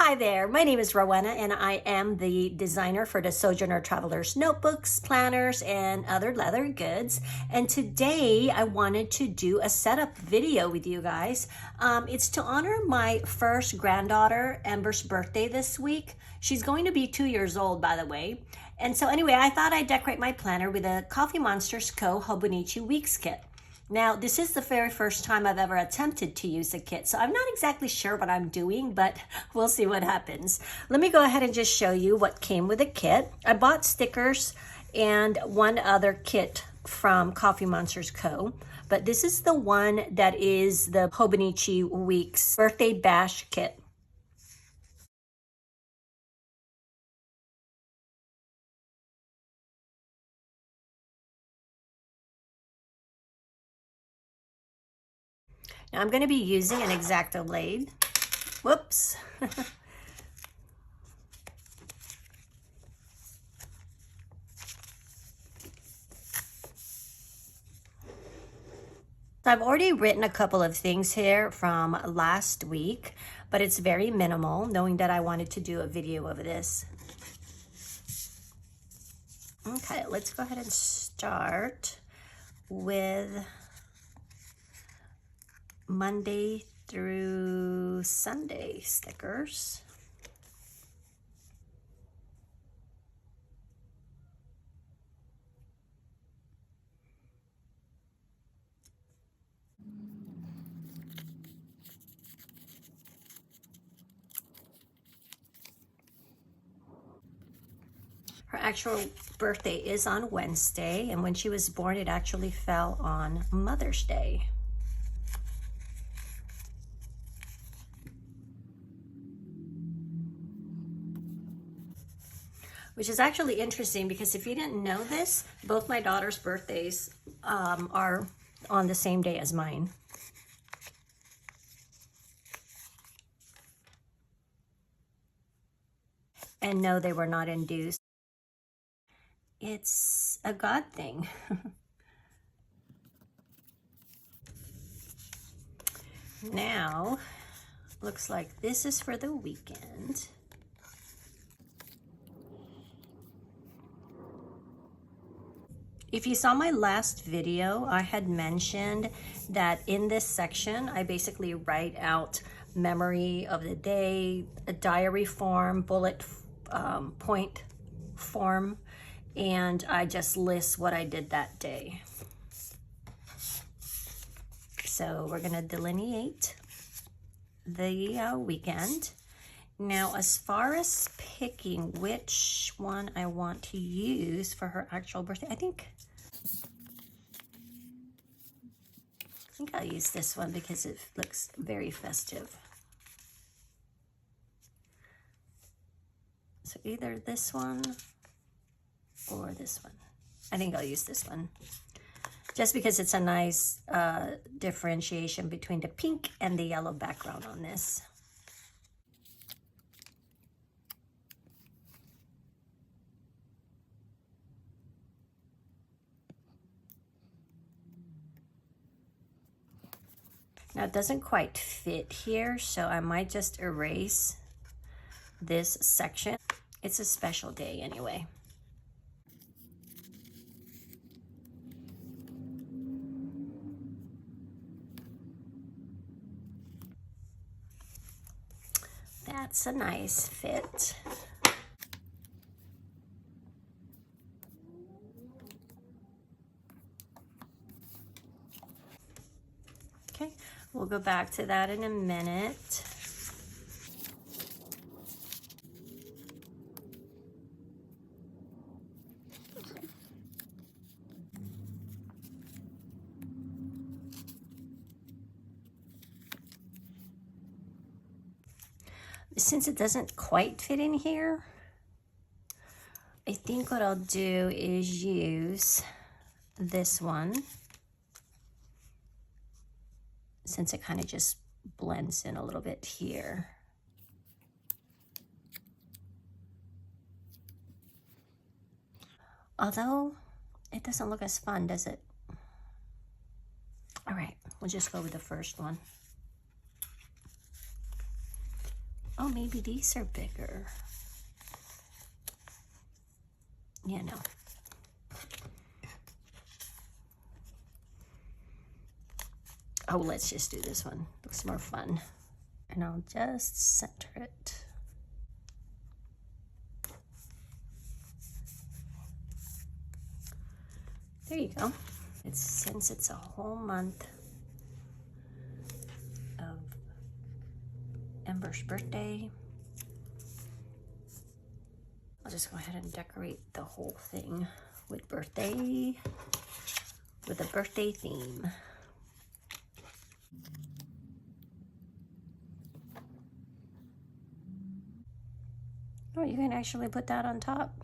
Hi there, my name is Rowena and I am the designer for the Sojourner Travelers notebooks, planners, and other leather goods. And today I wanted to do a setup video with you guys. It's to honor my first granddaughter, Ember's birthday this week. She's going to be 2 years old, by the way. And so anyway, I thought I'd decorate my planner with a TheCoffeeMonsterzCo Hobonichi Weeks kit. Now, this is the very first time I've ever attempted to use a kit, so I'm not exactly sure what I'm doing, but we'll see what happens. Let me go ahead and just show you what came with the kit. I bought stickers and one other kit from Coffee Monsters Co., but this is the one that is the Hobonichi Weeks Birthday Bash kit. Now I'm going to be using an X-Acto blade. Whoops. I've already written a couple of things here from last week, but it's very minimal, knowing that I wanted to do a video of this. Okay, let's go ahead and start with Monday through Sunday stickers. Her actual birthday is on Wednesday, and when she was born, it actually fell on Mother's Day. Which is actually interesting because if you didn't know this, both my daughter's birthdays are on the same day as mine. And no, they were not induced. It's a God thing. Now, looks like this is for the weekend. If you saw my last video, I had mentioned that in this section, I basically write out memory of the day, a diary form, bullet point form, and I just list what I did that day. So we're gonna delineate the weekend. Now, as far as picking which one I want to use for her actual birthday, I think I'll use this one because it looks very festive. So either this one or this one. I think I'll use this one. Just because it's a nice differentiation between the pink and the yellow background on this. Now it doesn't quite fit here, so I might just erase this section. It's a special day anyway. That's a nice fit. Okay, we'll go back to that in a minute. Since it doesn't quite fit in here, I think what I'll do is use this one, since it kind of just blends in a little bit here. Although it doesn't look as fun, does it? All right, we'll just go with the first one. Oh, maybe these are bigger. Yeah, no. Oh, let's just do this one. Looks more fun. And I'll just center it. There you go. Since it's a whole month of Ember's birthday, I'll just go ahead and decorate the whole thing with a birthday theme. Oh, you can actually put that on top.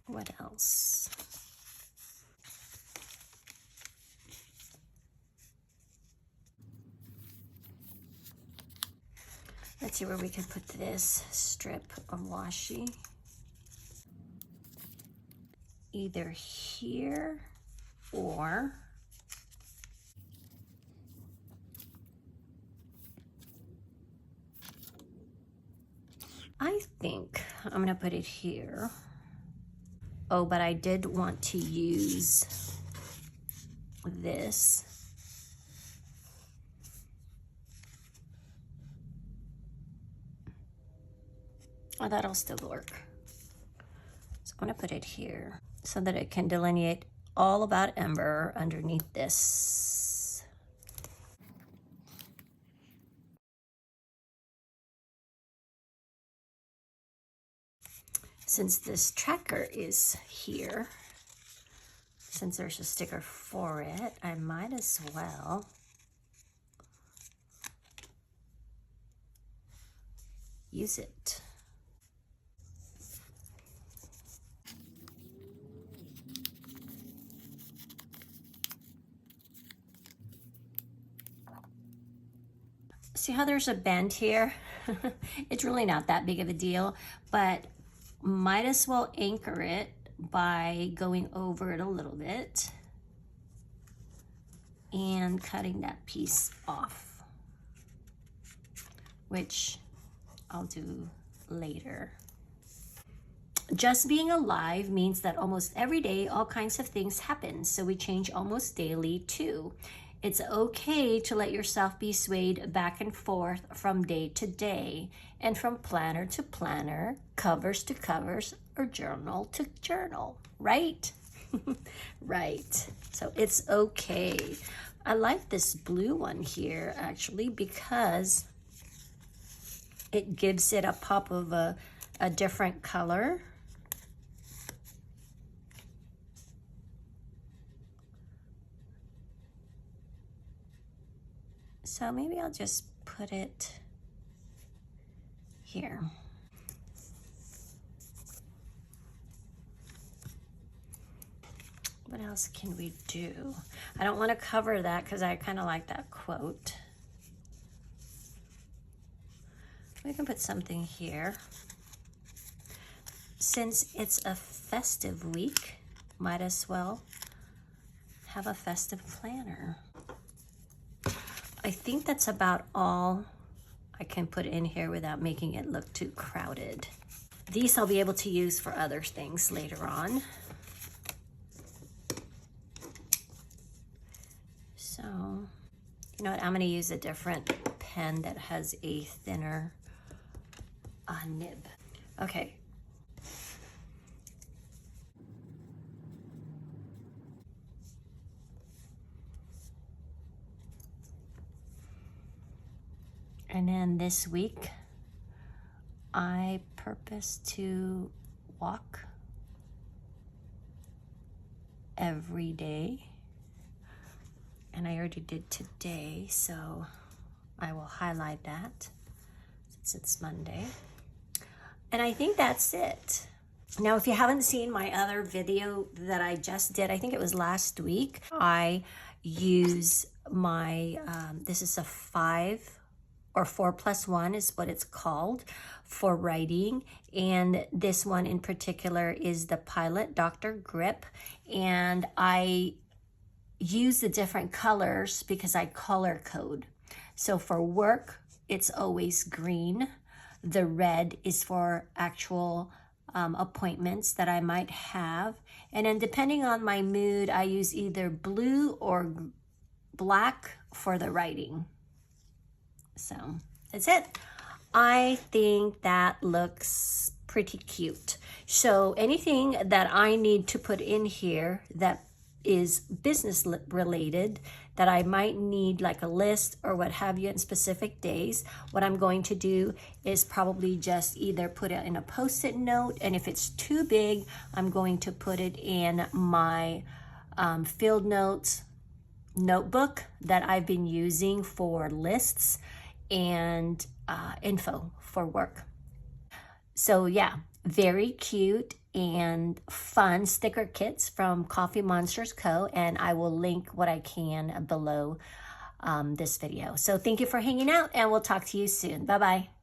What else? Let's see where we could put this strip of washi. Either here or I think I'm gonna put it here. Oh, but I did want to use this. Oh, that'll still work. So I'm gonna put it here so that it can delineate all about Ember underneath this. Since this tracker is here, since there's a sticker for it, I might as well use it. See how there's a bend here? It's really not that big of a deal, but might as well anchor it by going over it a little bit and cutting that piece off, which I'll do later. Just being alive means that almost every day all kinds of things happen, so we change almost daily too. It's okay to let yourself be swayed back and forth from day to day, and from planner to planner, covers to covers, or journal to journal, right? Right. So it's okay. I like this blue one here actually because it gives it a pop of a different color. So maybe I'll just put it here. What else can we do? I don't want to cover that because I kind of like that quote. We can put something here. Since it's a festive week, might as well have a festive planner. I think that's about all I can put in here without making it look too crowded. These I'll be able to use for other things later on. So, you know what, I'm gonna use a different pen that has a thinner nib. Okay. And then this week, I purpose to walk every day. And I already did today, so I will highlight that since it's Monday. And I think that's it. Now, if you haven't seen my other video that I just did, I think it was last week, I use my, this is a 5 or 4+1 is what it's called for writing. And this one in particular is the Pilot Dr.Grip. And I use the different colors because I color code. So for work, it's always green. The red is for actual appointments that I might have. And then depending on my mood, I use either blue or black for the writing. So that's it. I think that looks pretty cute. So anything that I need to put in here that is business related, that I might need like a list or what have you in specific days, what I'm going to do is probably just either put it in a post-it note, and if it's too big, I'm going to put it in my field notes notebook that I've been using for lists and info for work. So yeah, very cute and fun sticker kits from Coffee Monsters Co. And I will link what I can below this video. So thank you for hanging out, and we'll talk to you soon. Bye-bye.